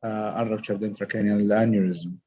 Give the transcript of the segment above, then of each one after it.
unruptured intracranial aneurysm.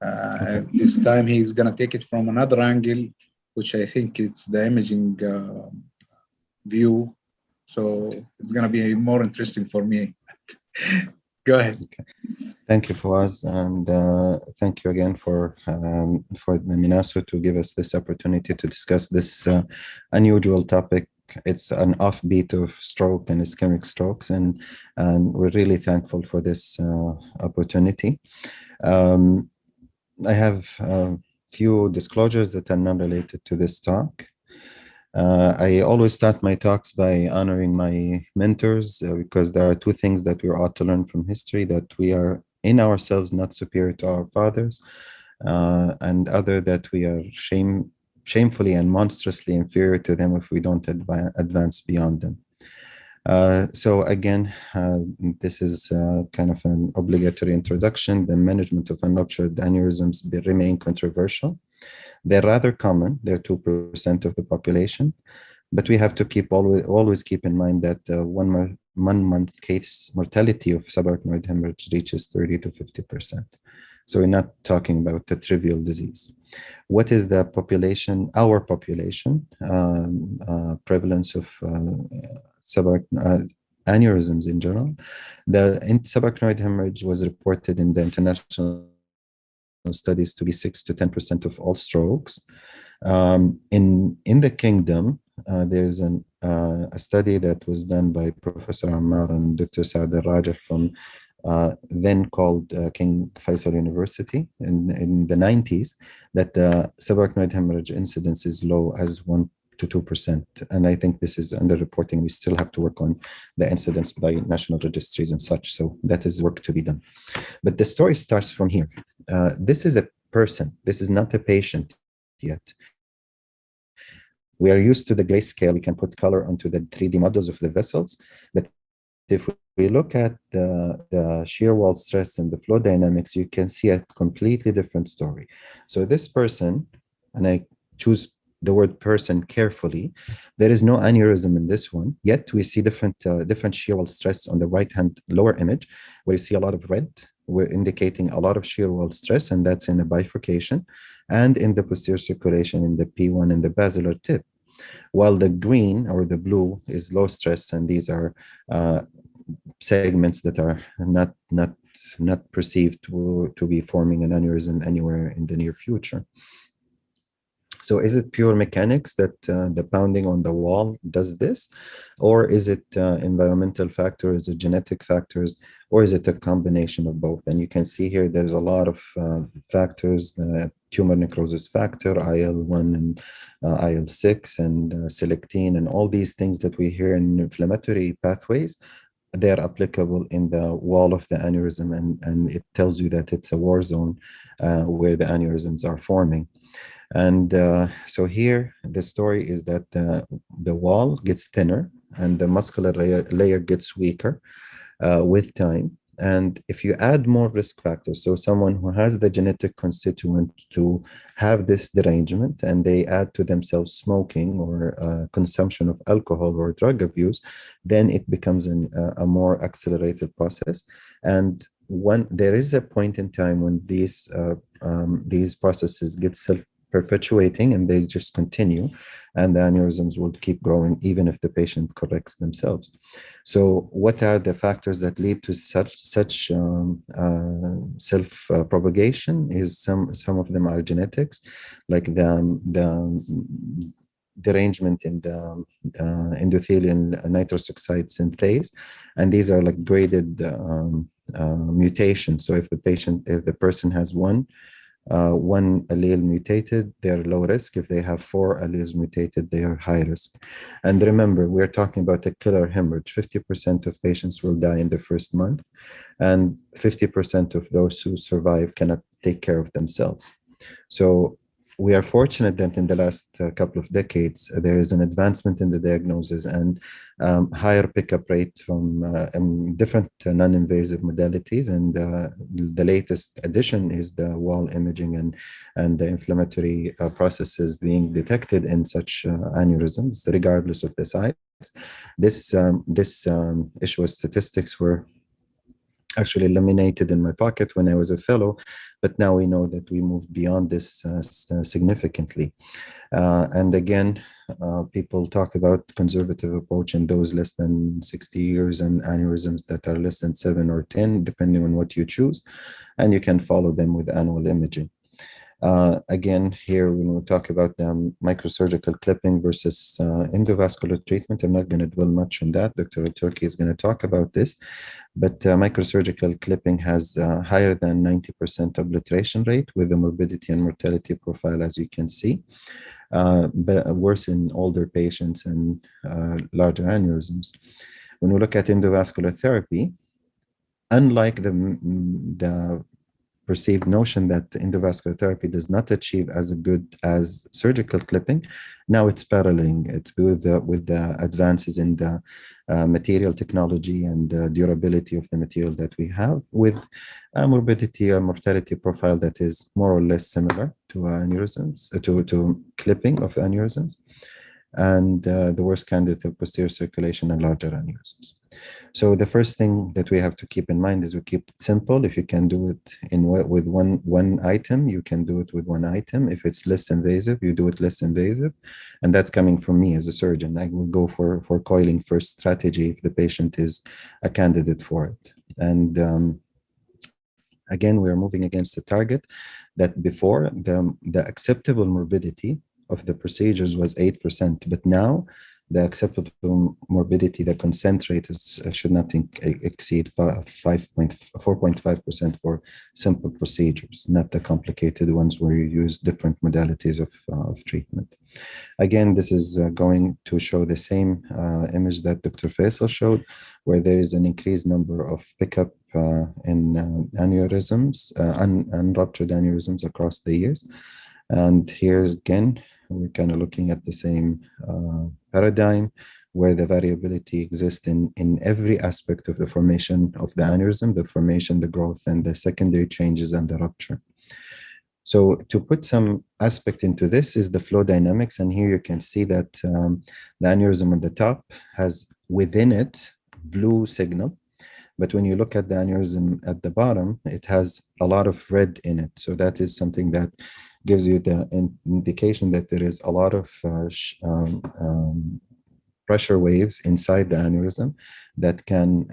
Okay. This time he's going to take it from another angle, which I think it's the imaging view. So it's going to be more interesting for me. Go ahead. Okay. Thank you, Fawaz, and thank you again for the MENASO to give us this opportunity to discuss this unusual topic. It's an offbeat of stroke and ischemic strokes, and we're really thankful for this opportunity. I have a few disclosures that are not related to this talk. I always start my talks by honoring my mentors because there are two things that we ought to learn from history: that we are in ourselves not superior to our fathers, and other that we are shamefully and monstrously inferior to them if we don't advance beyond them. So again, this is kind of an obligatory introduction. The management of unruptured aneurysms remain controversial. They're rather common. They're 2% of the population, but we have to always keep in mind that 1 month case mortality of subarachnoid hemorrhage reaches 30 to 50%. So we're not talking about a trivial disease. What is the population, our population, prevalence of aneurysms in general? The subarachnoid hemorrhage was reported in the international studies to be 6 to 10% of all strokes. In the kingdom, there's a study that was done by Professor Ammar and Dr. Saad al-Rajah from then called King Faisal University in the 90s, that the subarachnoid hemorrhage incidence is low as 1 to 2%. And I think this is underreporting. We still have to work on the incidence by national registries and such. So that is work to be done. But the story starts from here. This is a person. This is not a patient yet. We are used to the grayscale. We can put color onto the 3D models of the vessels. But if we look at the shear wall stress and the flow dynamics, you can see a completely different story. So this person, and I choose the word person carefully, there is no aneurysm in this one, yet we see different shear wall stress on the right-hand lower image, where you see a lot of red. We're indicating a lot of shear wall stress, and that's in a bifurcation, and in the posterior circulation in the P1 and the basilar tip. While the green or the blue is low stress, and these are segments that are not perceived to be forming an aneurysm anywhere in the near future. So is it pure mechanics that the pounding on the wall does this? Or is it environmental factors, is it genetic factors, or is it a combination of both? And you can see here there's a lot of factors, tumor necrosis factor, IL-1 and IL-6 and selectin, and all these things that we hear in inflammatory pathways. They are applicable in the wall of the aneurysm, and it tells you that it's a war zone where the aneurysms are forming. And so here, the story is that the wall gets thinner and the muscular layer gets weaker with time. And if you add more risk factors, so someone who has the genetic constituent to have this derangement, and they add to themselves smoking or consumption of alcohol or drug abuse, then it becomes a more accelerated process. And when there is a point in time when these processes get self-perpetuating and they just continue, and the aneurysms will keep growing even if the patient corrects themselves. So what are the factors that lead to such self-propagation? Is some of them are genetics, like the derangement in the endothelial nitrous oxide synthase, and these are like graded mutations. So if the person has one allele mutated, they're low risk. If they have 4 alleles mutated, they are high risk. And remember, we're talking about a killer hemorrhage. 50% of patients will die in the first month, and 50% of those who survive cannot take care of themselves. So we are fortunate that in the last couple of decades, there is an advancement in the diagnosis and higher pickup rate from different non-invasive modalities. And the latest addition is the wall imaging and the inflammatory processes being detected in such aneurysms, regardless of the size. This issue of statistics were actually laminated in my pocket when I was a fellow, but now we know that we moved beyond this significantly. And again, people talk about conservative approach in those less than 60 years and aneurysms that are less than 7 or 10, depending on what you choose, and you can follow them with annual imaging. Again, here when we talk about the microsurgical clipping versus endovascular treatment, I'm not going to dwell much on that. Dr. Turki is going to talk about this, but microsurgical clipping has higher than 90% obliteration rate with a morbidity and mortality profile, as you can see, but worse in older patients and larger aneurysms. When we look at endovascular therapy, unlike the perceived notion that endovascular therapy does not achieve as good as surgical clipping, now it's paralleling it with the advances in the material technology and durability of the material that we have, with a morbidity or mortality profile that is more or less similar to aneurysms, to clipping of aneurysms, and the worst candidate of posterior circulation and larger aneurysms. So the first thing that we have to keep in mind is we keep it simple. If you can do it with one item, you can do it with one item. If it's less invasive, you do it less invasive. And that's coming from me as a surgeon. I will go for coiling first strategy if the patient is a candidate for it. And again, we are moving against the target that before the acceptable morbidity of the procedures was 8%, but now the acceptable morbidity, the consent rate should not exceed 4.5% for simple procedures, not the complicated ones where you use different modalities of treatment. Again, this is going to show the same image that Dr. Faisal showed, where there is an increased number of pickup in aneurysms, unruptured aneurysms across the years. And here again, we're kind of looking at the same paradigm where the variability exists in every aspect of the formation of the aneurysm, the formation, the growth, and the secondary changes and the rupture. So to put some aspect into this is the flow dynamics. And here you can see that the aneurysm on the top has within it blue signal. But when you look at the aneurysm at the bottom, it has a lot of red in it. So that is something that gives you the indication that there is a lot of pressure waves inside the aneurysm that can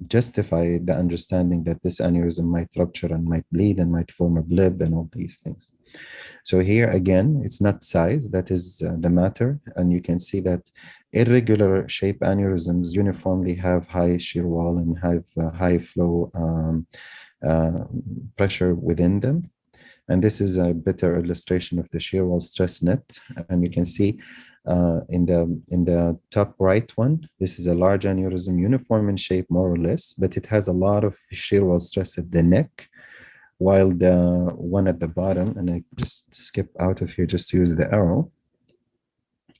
justify the understanding that this aneurysm might rupture and might bleed and might form a bleb and all these things. So here again, it's not size that is the matter. And you can see that irregular shape aneurysms uniformly have high shear wall and have high flow pressure within them. And this is a better illustration of the shear wall stress net. And you can see in the top right one, this is a large aneurysm, uniform in shape more or less, but it has a lot of shear wall stress at the neck, while the one at the bottom, and I just skip out of here just to use the arrow.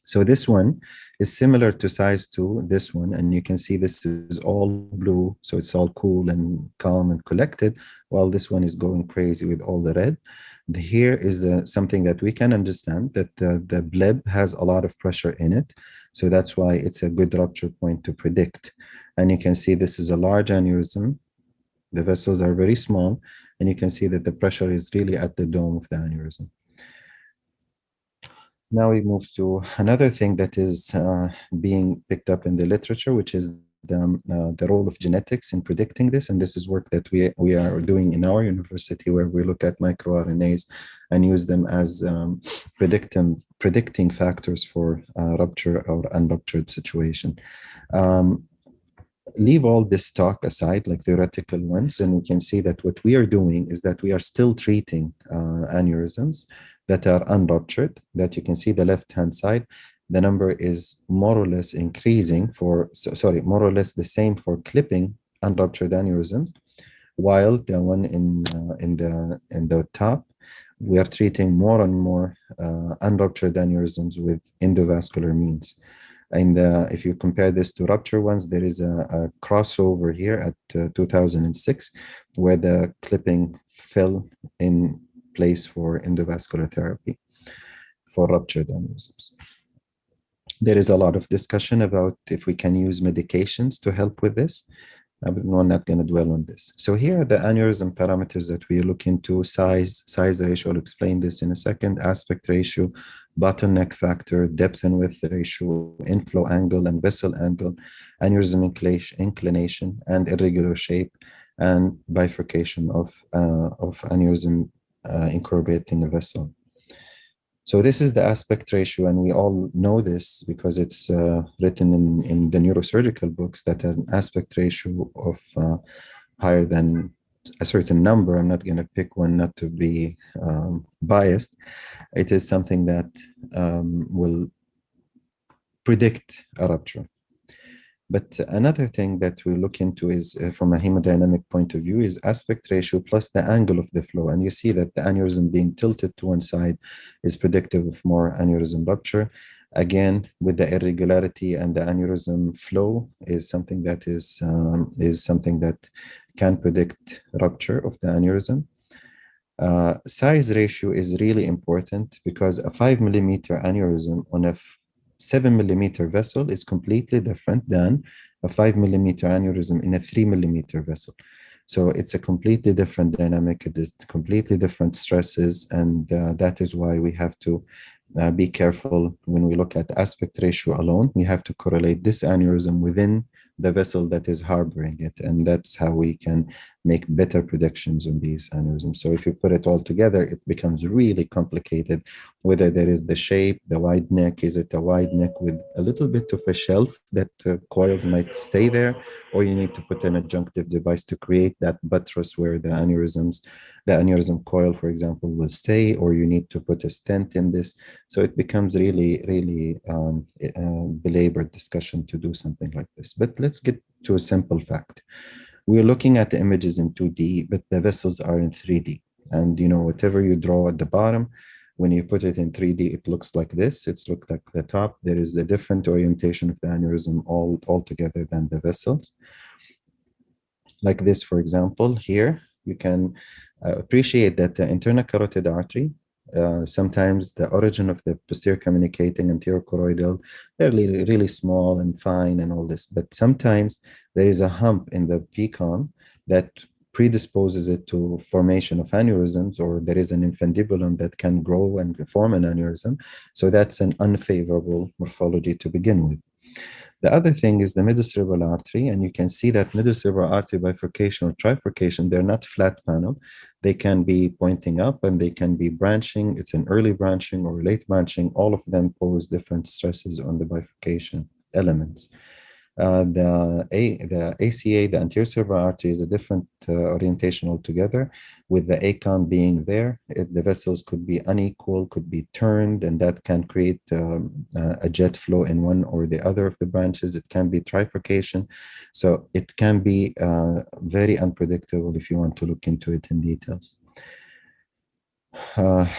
So this one is similar to size to this one, and you can see this is all blue, so it's all cool and calm and collected, while this one is going crazy with all the red. Here is something that we can understand, that the bleb has a lot of pressure in it, so that's why it's a good rupture point to predict. And you can see this is a large aneurysm. The vessels are very small, and you can see that the pressure is really at the dome of the aneurysm. Now we move to another thing that is being picked up in the literature, which is the role of genetics in predicting this. And this is work that we are doing in our university, where we look at microRNAs and use them as predicting factors for rupture or unruptured situation. Leave all this talk aside, like theoretical ones, and we can see that what we are doing is that we are still treating aneurysms that are unruptured. That you can see the left-hand side, the number is more or less increasing for, more or less the same for clipping unruptured aneurysms, while the one in the top, we are treating more and more unruptured aneurysms with endovascular means. And if you compare this to rupture ones, there is a crossover here at 2006, where the clipping fell in place for endovascular therapy for ruptured aneurysms. There is a lot of discussion about if we can use medications to help with this. I'm not going to dwell on this. So here are the aneurysm parameters that we look into: size ratio. I'll explain this in a second. Aspect ratio, bottleneck factor, depth and width ratio, inflow angle and vessel angle, aneurysm inclination and irregular shape, and bifurcation of aneurysm incorporating a vessel. So this is the aspect ratio, and we all know this because it's written in the neurosurgical books that an aspect ratio of higher than a certain number, I'm not going to pick one not to be biased, it is something that will predict a rupture. But another thing that we look into is, from a hemodynamic point of view, is aspect ratio plus the angle of the flow. And you see that the aneurysm being tilted to one side is predictive of more aneurysm rupture. Again, with the irregularity and the aneurysm flow is something that can predict rupture of the aneurysm. Size ratio is really important because a 5 millimeter aneurysm on a 7 millimeter vessel is completely different than a 5 millimeter aneurysm in a 3 millimeter vessel. So it's a completely different dynamic. It is completely different stresses. And that is why we have to be careful when we look at aspect ratio alone. We have to correlate this aneurysm within the vessel that is harboring it. And that's how we can make better predictions on these aneurysms. So if you put it all together, it becomes really complicated, whether there is the shape, the wide neck, is it a wide neck with a little bit of a shelf that coils might stay there, or you need to put an adjunctive device to create that buttress where the aneurysm coil, for example, will stay, or you need to put a stent in this. So it becomes really, really belabored discussion to do something like this. But let's get to a simple fact. We're looking at the images in 2D, but the vessels are in 3D. And whatever you draw at the bottom, when you put it in 3D, it looks like this. It's looked like the top. There is a different orientation of the aneurysm altogether than the vessels. Like this, for example, here, you can appreciate that the internal carotid artery, sometimes the origin of the posterior communicating anterior choroidal, they're really, really small and fine and all this. But sometimes there is a hump in the PCOM that predisposes it to formation of aneurysms, or there is an infundibulum that can grow and form an aneurysm. So that's an unfavorable morphology to begin with. The other thing is the middle cerebral artery, and you can see that middle cerebral artery bifurcation or trifurcation, they're not flat panel. They can be pointing up and they can be branching. It's an early branching or late branching. All of them pose different stresses on the bifurcation elements. The ACA, the anterior cerebral artery, is a different orientation altogether, with the ACON being there. The vessels could be unequal, could be turned, and that can create a jet flow in one or the other of the branches. It can be trifurcation. So it can be very unpredictable if you want to look into it in details.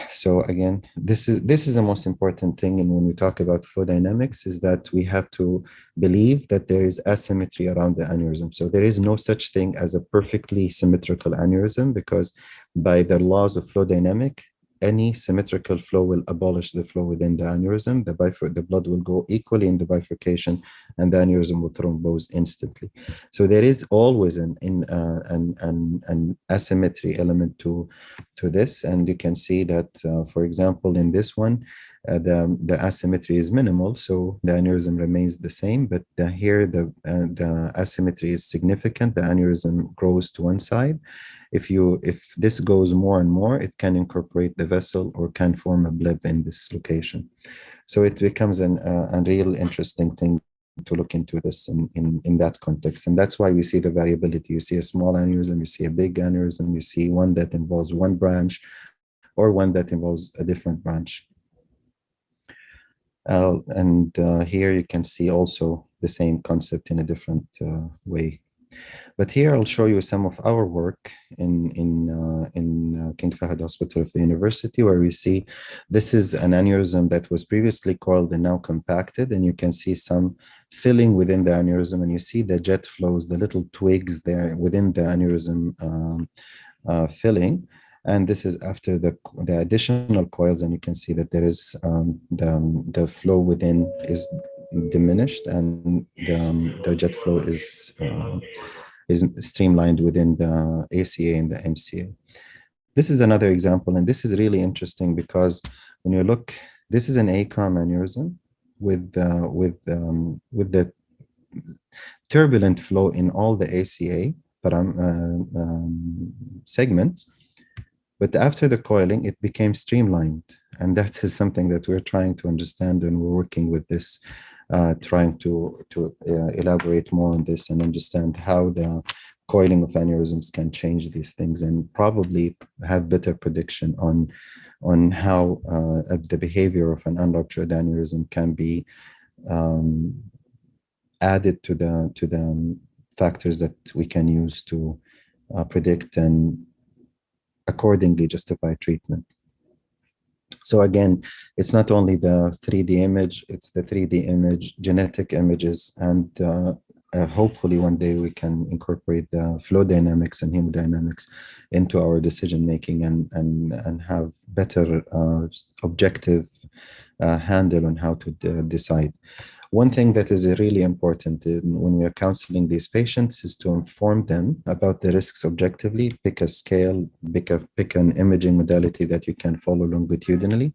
So again, this is the most important thing. And when we talk about flow dynamics, is that we have to believe that there is asymmetry around the aneurysm. So there is no such thing as a perfectly symmetrical aneurysm, because by the laws of flow dynamic, any symmetrical flow will abolish the flow within the aneurysm. The blood will go equally in the bifurcation, and the aneurysm will thrombose instantly. So there is always an asymmetry element to this, and you can see that, for example, in this one, the asymmetry is minimal, so the aneurysm remains the same. But here the asymmetry is significant. The aneurysm grows to one side. If this goes more and more, it can incorporate the vessel or can form a bleb in this location. So it becomes a real interesting thing to look into this in that context. And that's why we see the variability. You see a small aneurysm, you see a big aneurysm, you see one that involves one branch or one that involves a different branch. Here you can see also the same concept in a different way. But here I'll show you some of our work in King Fahd Hospital of the University, where we see this is an aneurysm that was previously coiled and now compacted, and you can see some filling within the aneurysm, and you see the jet flows, the little twigs there within the aneurysm filling. And this is after the additional coils, and you can see that there is the flow within is diminished, and the jet flow is is streamlined within the ACA and the MCA. This is another example, and this is really interesting because when you look, this is an ACOM aneurysm with the turbulent flow in all the ACA segments. But after the coiling, it became streamlined. And that is something that we're trying to understand, and we're working with this, trying to elaborate more on this and understand how the coiling of aneurysms can change these things, and probably have better prediction on how the behavior of an unruptured aneurysm can be added to the factors that we can use to predict and accordingly justify treatment. So again, it's not only the 3D image, it's the 3D image, genetic images, and hopefully one day we can incorporate the flow dynamics and hemodynamics into our decision making and have better objective handle on how to decide. One thing that is really important when we are counseling these patients is to inform them about the risks objectively. Pick a scale, pick an imaging modality that you can follow longitudinally,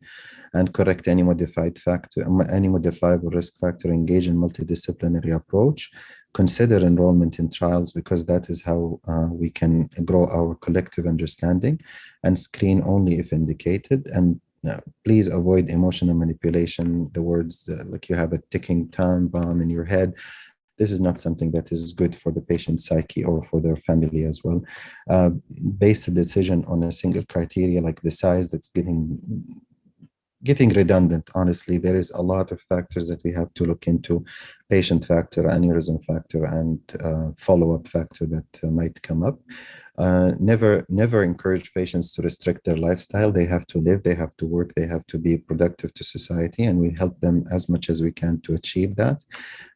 and correct any modifiable risk factor, engage in multidisciplinary approach, consider enrollment in trials, because that is how we can grow our collective understanding, and screen only if indicated. And please avoid emotional manipulation. The words like you have a ticking time bomb in your head. This is not something that is good for the patient's psyche or for their family as well. Base a decision on a single criteria like the size. That's getting redundant. Honestly, there is a lot of factors that we have to look into: patient factor, aneurysm factor, and follow-up factor that might come up. Never encourage patients to restrict their lifestyle. They have to live, they have to work, they have to be productive to society, and we help them as much as we can to achieve that.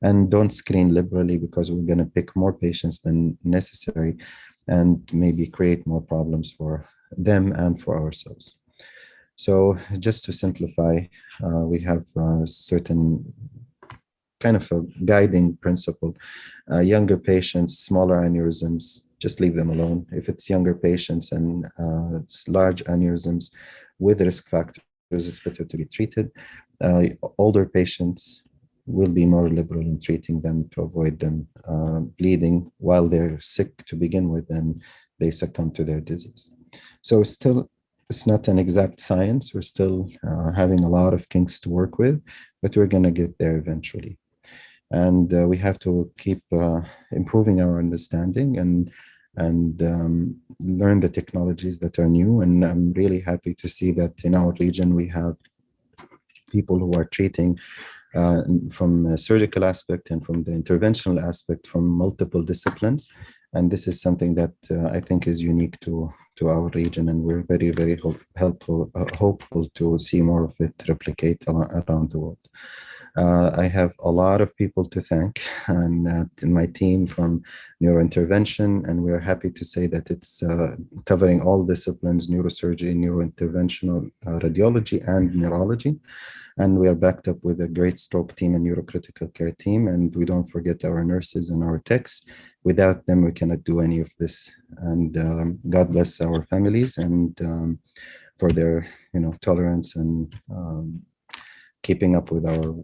And don't screen liberally, because we're going to pick more patients than necessary and maybe create more problems for them and for ourselves. So just to simplify, we have certain kind of a guiding principle. Younger patients, smaller aneurysms, just leave them alone. If it's younger patients and large aneurysms with risk factors, it's better to be treated. Older patients will be more liberal in treating them to avoid them bleeding while they're sick to begin with, and they succumb to their disease. So still, it's not an exact science. We're still having a lot of kinks to work with, but we're going to get there eventually. And we have to keep improving our understanding and learn the technologies that are new. And I'm really happy to see that in our region, we have people who are treating from a surgical aspect and from the interventional aspect from multiple disciplines. And this is something that I think is unique to our region, and we're very, very hopeful to see more of it replicate around the world. I have a lot of people to thank, and my team from neurointervention, and we're happy to say that it's covering all disciplines: neurosurgery, neurointerventional, radiology, and neurology. And we are backed up with a great stroke team and neurocritical care team, and we don't forget our nurses and our techs. Without them, we cannot do any of this. And God bless our families and for their tolerance and keeping up with our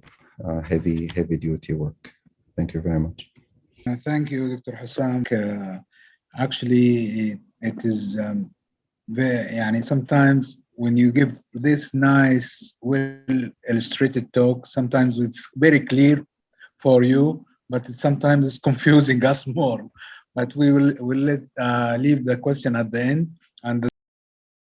heavy duty work. Thank you very much. Thank you, Dr. Hosam. Actually, it is very, sometimes when you give this nice, well-illustrated talk, sometimes it's very clear for you, but sometimes it's confusing us more. But we'll leave the question at the end, and